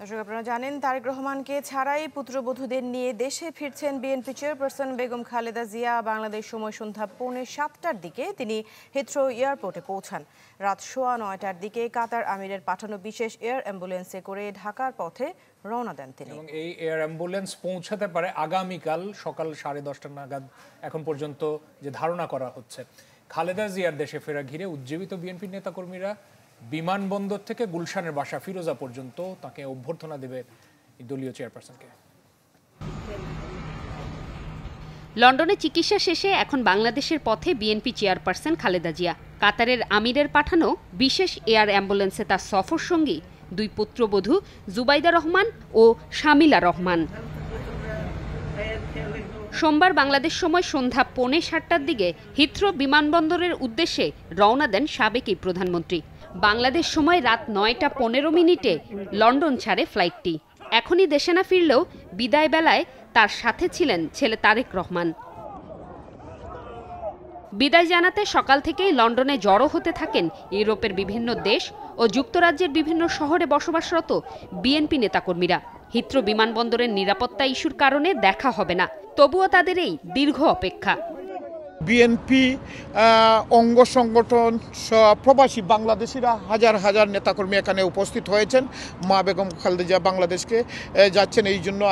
দর্শক, আপনারা জানেন তারেক রহমানকে ছাড়াই পুত্রবধূদের নিয়ে দেশে ফিরছেন বিএনপি চেয়ারপারসন বেগম খালেদা জিয়া। বাংলাদেশ সময় সন্ধ্যা 6:45টার দিকে তিনি হিথ্রো এয়ারপোর্টে পৌঁছান। রাত 9:15টার দিকে কাতার আমিরের পাঠানো বিশেষ এয়ার অ্যাম্বুলেন্সে করে ঢাকার পথে রওনা দেন তিনি। এবং এই এয়ার অ্যাম্বুলেন্স পৌঁছাতে পারে আগামীকাল সকাল 10:30টা নাগাদ এখন পর্যন্ত যে ধারণা করা হচ্ছে। খালেদা জিয়ার দেশে ফেরা ঘিরে উজ্জীবিত বিএনপি নেতাকর্মীরা বিমানবন্দর থেকে গুলশানের বাসা ফিরোজা পর্যন্ত তাকে অভ্যর্থনা দেবে দলীয় চেয়ারপারসনকে। লন্ডনে চিকিৎসা শেষে এখন বাংলাদেশের পথে বিএনপি চেয়ারপারসন খালেদা জিয়া। কাতারের আমিরের পাঠানো বিশেষ এয়ার অ্যাম্বুলেন্সে তার সফর সঙ্গী দুই পুত্রবধূ জুবাইদা রহমান ও শামিলা রহমান। সোমবার বাংলাদেশ সময় সন্ধ্যা 6:45টার দিকে হিথ্রো বিমানবন্দরের উদ্দেশ্যে রওনা দেন সাবেক এই প্রধানমন্ত্রী। বাংলাদেশ সময় রাত 9:15 লন্ডন ছাড়ে ফ্লাইটটি। এখনই দেশে না ফিরলেও বিদায় বেলায় তার সাথে ছিলেন ছেলে তারেক রহমান। বিদায় জানাতে সকাল থেকেই লন্ডনে জড়ো হতে থাকেন ইউরোপের বিভিন্ন দেশ ও যুক্তরাজ্যের বিভিন্ন শহরে বসবাসরত বিএনপি নেতাকর্মীরা। হিথ্রো বিমানবন্দরের নিরাপত্তা ইস্যুর কারণে দেখা হবে না, তবুও তাদের এই দীর্ঘ অপেক্ষা। বিএনপি অঙ্গ সংগঠন প্রবাসী বাংলাদেশিরা হাজার হাজার নেতাকর্মী এখানে উপস্থিত হয়েছেন। মা বেগম খালেদা জিয়া বাংলাদেশকে যাচ্ছেন, এই জন্য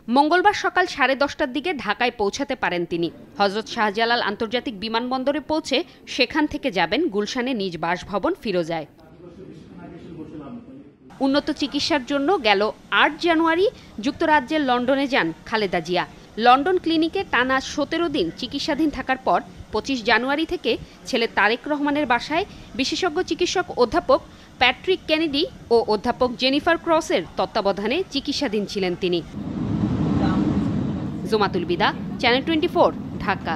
মঙ্গলবার সকাল 10:30টার দিকে ঢাকায় পৌঁছাতে পারেন তিনি। হযরত শাহজালাল আন্তর্জাতিক বিমানবন্দরে পৌঁছে সেখান থেকে যাবেন গুলশানে নিজ বাসভবন ফিরোজায়। উন্নত চিকিৎসার জন্য গেল 8 জানুয়ারি যুক্তরাজ্যের লন্ডনে যান খালেদা জিয়া। লন্ডন ক্লিনিকে টানা 17 দিন চিকিৎসাধীন থাকার পর 25 জানুয়ারি থেকে ছেলে তারেক রহমানের বাসায় বিশেষজ্ঞ চিকিৎসক অধ্যাপক প্যাট্রিক কেনেডি ও অধ্যাপক জেনিফার ক্রসের তত্ত্বাবধানে চিকিৎসাধীন ছিলেন তিনি। জুমাতুল বিদা, চ্যানেল 24, ঢাকা।